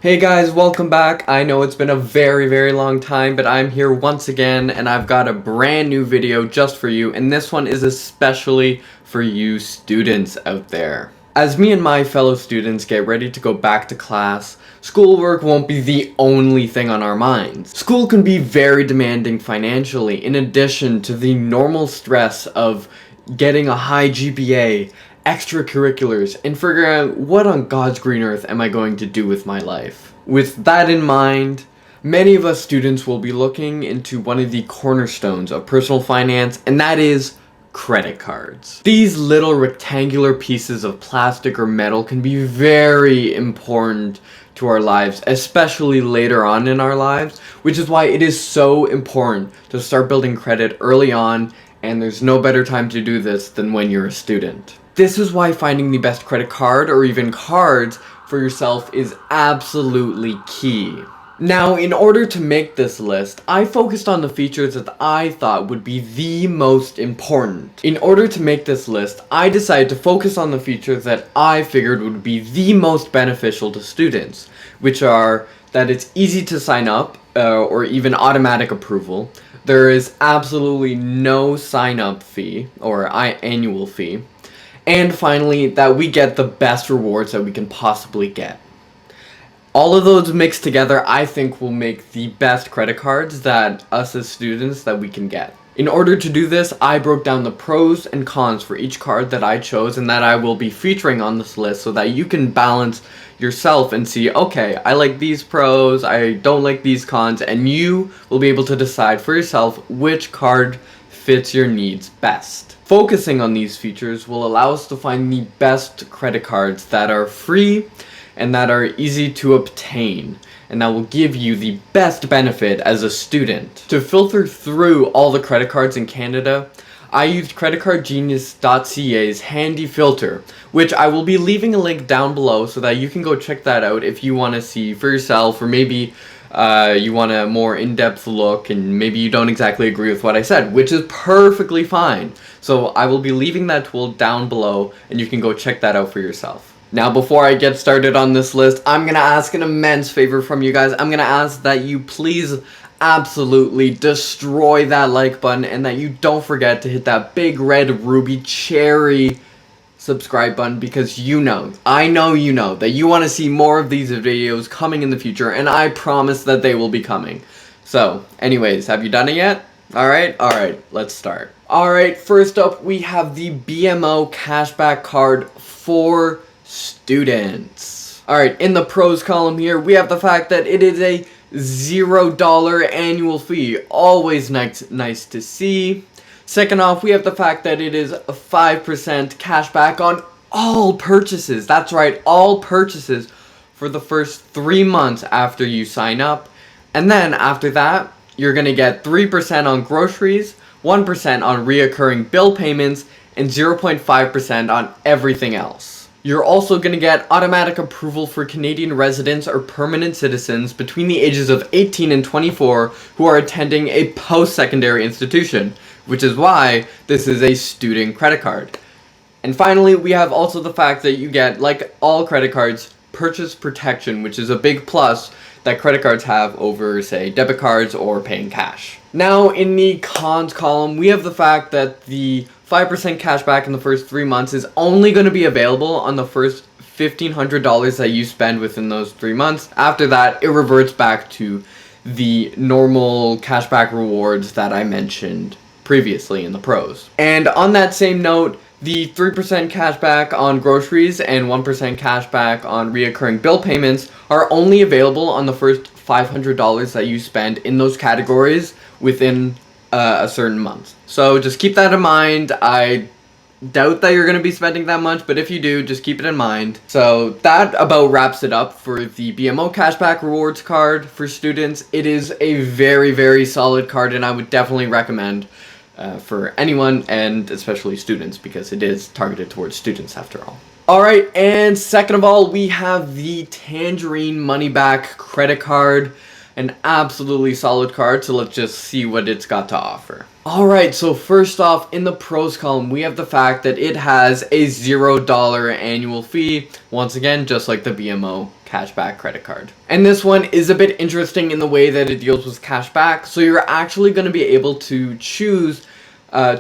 Hey guys, welcome back. I know it's been a very long time, but I'm here once again and I've got a brand new video just for you, and this one is especially for you students out there. As me and my fellow students get ready to go back to class, schoolwork won't be the only thing on our minds. School can be very demanding financially, in addition to the normal stress of getting a high GPA, extracurriculars, and figuring out what on God's green earth am I going to do with my life. With that in mind, many of us students will be looking into one of the cornerstones of personal finance, and that is credit cards. These little rectangular pieces of plastic or metal can be very important to our lives, especially later on in our lives, which is why it is so important to start building credit early on, and there's no better time to do this than when you're a student. This is why finding the best credit card or even cards for yourself is absolutely key. Now, in order to make this list, I focused on the features that I thought would be the most important. In order to make this list, I decided to focus on the features that I figured would be the most beneficial to students, which are that it's easy to sign up or even automatic approval. There is absolutely no sign-up fee or annual fee. And finally, that we get the best rewards that we can possibly get. All of those mixed together, I think, will make the best credit cards that us as students that we can get. In order to do this, I broke down the pros and cons for each card that I chose and that I will be featuring on this list so that you can balance yourself and see, okay, I like these pros, I don't like these cons, and you will be able to decide for yourself which card fits your needs best. Focusing on these features will allow us to find the best credit cards that are free and that are easy to obtain, and that will give you the best benefit as a student. To filter through all the credit cards in Canada, I used creditcardgenius.ca's handy filter, which I will be leaving a link down below so that you can go check that out if you want to see for yourself, or maybe you want a more in-depth look and maybe you don't exactly agree with what I said, which is perfectly fine. So I will be leaving that tool down below and you can go check that out for yourself. Now, before I get started on this list, I'm going to ask an immense favor from you guys. I'm going to ask that you please absolutely destroy that like button and that you don't forget to hit that big red ruby cherry subscribe button, because I know you know that you want to see more of these videos coming in the future, and I promise that they will be coming. So, anyways, have you done it yet? Alright, let's start. Alright, first up we have the BMO cashback card for students. Alright, in the pros column here, we have the fact that it is a $0 annual fee. Always nice to see. Second off, we have the fact that it is a 5% cashback on all purchases. That's right, all purchases for the first 3 months after you sign up. And then after that, you're going to get 3% on groceries, 1% on reoccurring bill payments, and 0.5% on everything else. You're also going to get automatic approval for Canadian residents or permanent citizens between the ages of 18 and 24 who are attending a post-secondary institution, which is why this is a student credit card. And finally, we have also the fact that you get, like all credit cards, purchase protection, which is a big plus that credit cards have over, say, debit cards or paying cash. Now, in the cons column, we have the fact that the 5% cashback in the first 3 months is only going to be available on the first $1,500 that you spend within those 3 months. After that, it reverts back to the normal cashback rewards that I mentioned previously in the pros. And on that same note, the 3% cashback on groceries and 1% cashback on reoccurring bill payments are only available on the first $500 that you spend in those categories within a certain month. So just keep that in mind. I doubt that you're going to be spending that much, but if you do, just keep it in mind. So that about wraps it up for the BMO cashback rewards card for students. It is a very solid card, and I would definitely recommend for anyone, and especially students, because it is targeted towards students after all. Alright, and second of all, we have the Tangerine Money Back credit card. an absolutely solid card, so let's just see what it's got to offer. Alright, so first off, in the pros column, we have the fact that it has a $0 annual fee, once again, just like the BMO cashback credit card. And this one is a bit interesting in the way that it deals with cashback, so you're actually going to be able to choose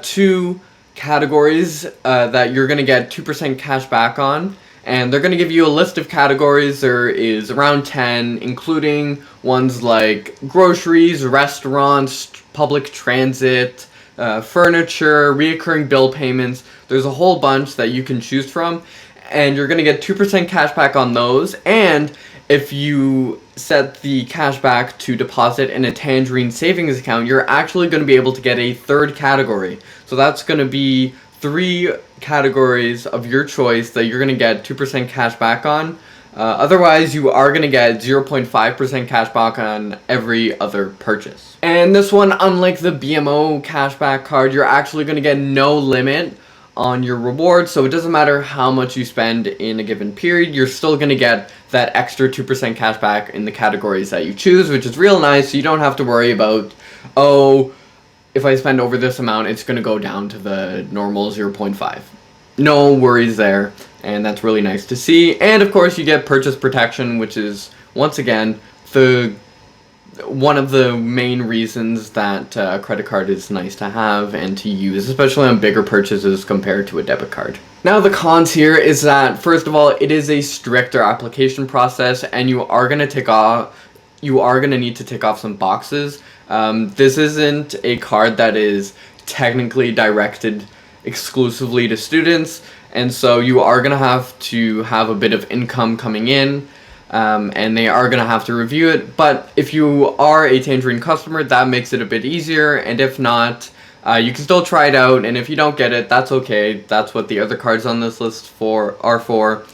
two categories that you're going to get 2% cash back on. And they're going to give you a list of categories. There is around 10, including ones like groceries, restaurants, public transit, furniture, reoccurring bill payments. There's a whole bunch that you can choose from, and you're going to get 2% cash back on those. And if you set the cash back to deposit in a Tangerine savings account, you're actually going to be able to get a third category. So that's going to be 3 categories of your choice that you're going to get 2% cash back on. Otherwise, you are going to get 0.5% cash back on every other purchase. And this one, unlike the BMO cashback card, you're actually going to get no limit on your rewards, so it doesn't matter how much you spend in a given period, you're still going to get that extra 2% cash back in the categories that you choose, which is real nice, so you don't have to worry about, oh, if I spend over this amount, it's going to go down to the normal 0.5. No worries there, and that's really nice to see. And of course, you get purchase protection, which is, once again, one of the main reasons that a credit card is nice to have and to use, especially on bigger purchases compared to a debit card. Now the cons here is that, first of all, it is a stricter application process, and you are going to need to tick off some boxes. This isn't a card that is technically directed exclusively to students, and so you are going to have a bit of income coming in. And they are going to have to review it, but if you are a Tangerine customer, that makes it a bit easier, and if not, you can still try it out, and if you don't get it, that's okay. That's what the other cards on this list are for.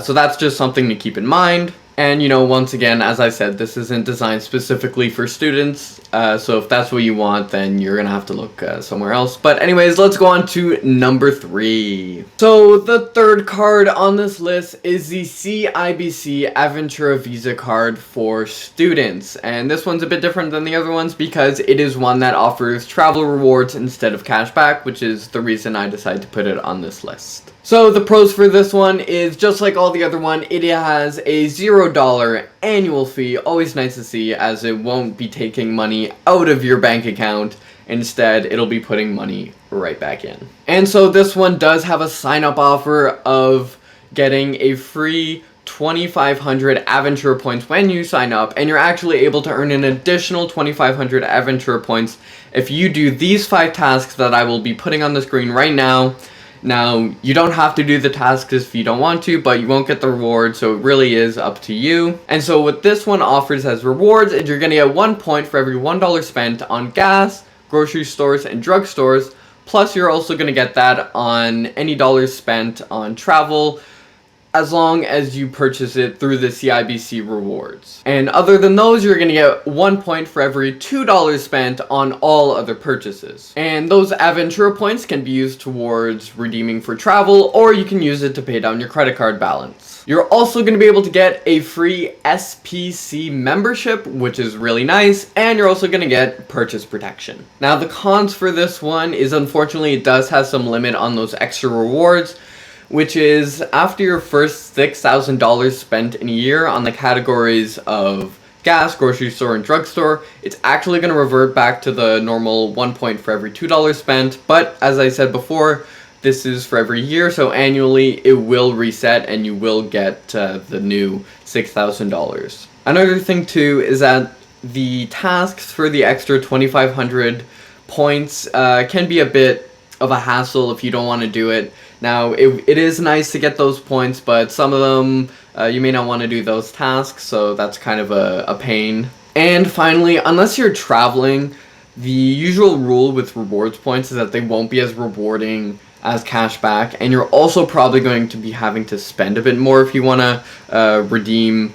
So that's just something to keep in mind. And, once again, as I said, this isn't designed specifically for students, so if that's what you want, then you're going to have to look somewhere else. But anyways, let's go on to number 3. So the third card on this list is the CIBC Aventura Visa card for students. And this one's a bit different than the other ones because it is one that offers travel rewards instead of cashback, which is the reason I decided to put it on this list. So the pros for this one is, just like all the other one, it has a $0 annual fee. Always nice to see, as it won't be taking money out of your bank account. Instead, it'll be putting money right back in. And so this one does have a sign-up offer of getting a free 2,500 Aventura points when you sign up, and you're actually able to earn an additional 2,500 Aventura points if you do these 5 tasks that I will be putting on the screen right now. Now, you don't have to do the tasks if you don't want to, but you won't get the reward, so it really is up to you. And so what this one offers as rewards is you're going to get 1 point for every $1 spent on gas, grocery stores, and drugstores, plus you're also going to get that on any dollars spent on travel, as long as you purchase it through the CIBC rewards. And other than those, you're going to get 1 point for every $2 spent on all other purchases. And those Aventura points can be used towards redeeming for travel, or you can use it to pay down your credit card balance. You're also going to be able to get a free SPC membership, which is really nice, and you're also going to get purchase protection. Now the cons for this one is, unfortunately, it does have some limit on those extra rewards, which is after your first $6,000 spent in a year on the categories of gas, grocery store, and drugstore, it's actually going to revert back to the normal 1 point for every $2 spent. But as I said before, this is for every year, so annually it will reset and you will get the new $6,000. Another thing too is that the tasks for the extra 2,500 points can be a bit of a hassle if you don't want to do it. Now, it is nice to get those points, but some of them, you may not want to do those tasks, so that's kind of a pain. And finally, unless you're traveling, the usual rule with rewards points is that they won't be as rewarding as cashback, and you're also probably going to be having to spend a bit more if you want to redeem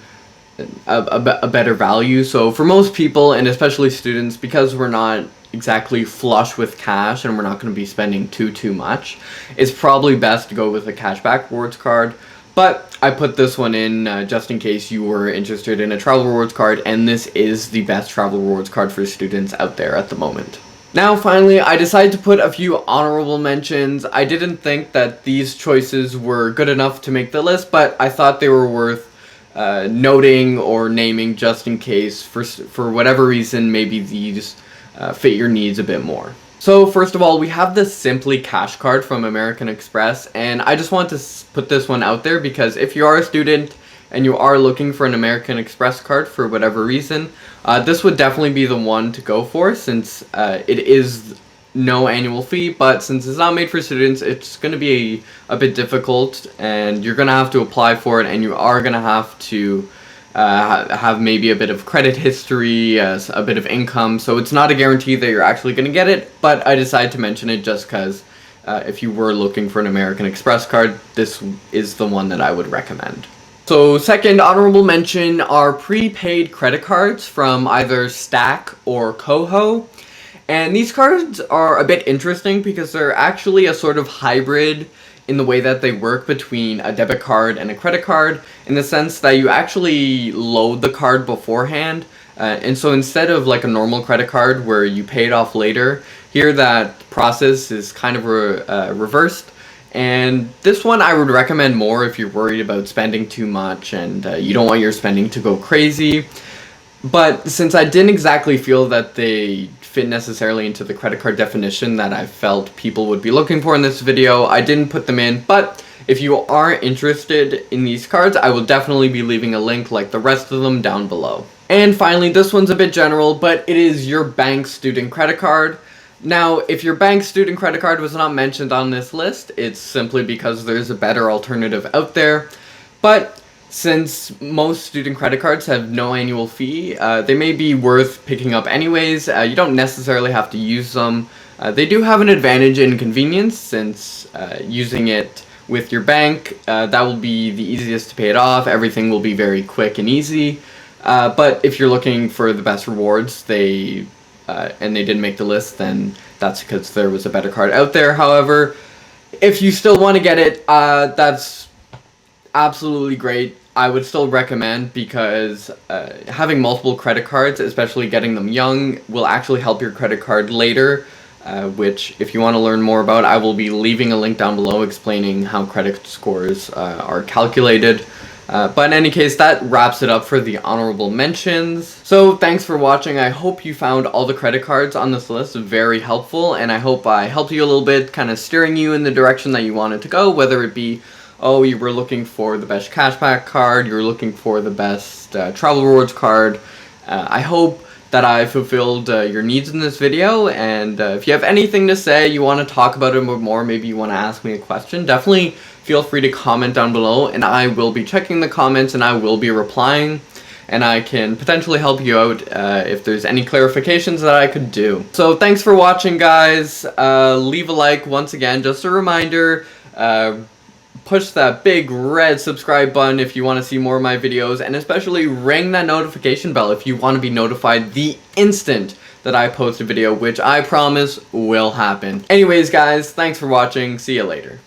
a better value. So for most people, and especially students, because we're not exactly flush with cash and we're not going to be spending too much, it's probably best to go with a cashback rewards card. But I put this one in just in case you were interested in a travel rewards card, and this is the best travel rewards card for students out there at the moment. Now finally, I decided to put a few honorable mentions. I didn't think that these choices were good enough to make the list, but I thought they were worth noting or naming just in case for whatever reason maybe these fit your needs a bit more. So first of all, we have the Simply Cash card from American Express, and I just want to put this one out there because if you are a student and you are looking for an American Express card for whatever reason, this would definitely be the one to go for, since it is no annual fee, but since it's not made for students, it's going to be a bit difficult, and you're going to have to apply for it, and you are going to have to have maybe a bit of credit history, a bit of income, so it's not a guarantee that you're actually going to get it, but I decided to mention it just because if you were looking for an American Express card, this is the one that I would recommend. So second honorable mention are prepaid credit cards from either Stack or Koho. And these cards are a bit interesting because they're actually a sort of hybrid in the way that they work between a debit card and a credit card, in the sense that you actually load the card beforehand. And so instead of like a normal credit card where you pay it off later, here that process is kind of reversed. And this one I would recommend more if you're worried about spending too much and you don't want your spending to go crazy. But since I didn't exactly feel that they fit necessarily into the credit card definition that I felt people would be looking for in this video, I didn't put them in. But if you are interested in these cards, I will definitely be leaving a link like the rest of them down below. And finally, this one's a bit general, but it is your bank student credit card. Now, if your bank student credit card was not mentioned on this list, it's simply because there's a better alternative out there. But since most student credit cards have no annual fee, they may be worth picking up anyways. You don't necessarily have to use them. They do have an advantage in convenience, since using it with your bank, that will be the easiest to pay it off. Everything will be very quick and easy. But if you're looking for the best rewards, and they didn't make the list, then that's because there was a better card out there. However, if you still want to get it, that's absolutely great. I would still recommend, because having multiple credit cards, especially getting them young, will actually help your credit card later, which if you want to learn more about, I will be leaving a link down below explaining how credit scores are calculated. But in any case, that wraps it up for the honorable mentions. So thanks for watching. I hope you found all the credit cards on this list very helpful, and I hope I helped you a little bit, kind of steering you in the direction that you wanted to go, whether it be, oh, you were looking for the best cashback card, you were looking for the best travel rewards card. I hope that I fulfilled your needs in this video, and if you have anything to say, you want to talk about it more, maybe you want to ask me a question, definitely feel free to comment down below, and I will be checking the comments and I will be replying, and I can potentially help you out if there's any clarifications that I could do. So thanks for watching, guys. Leave a like once again, just a reminder. Push that big red subscribe button if you want to see more of my videos, and especially ring that notification bell if you want to be notified the instant that I post a video, which I promise will happen. Anyways, guys, thanks for watching. See you later.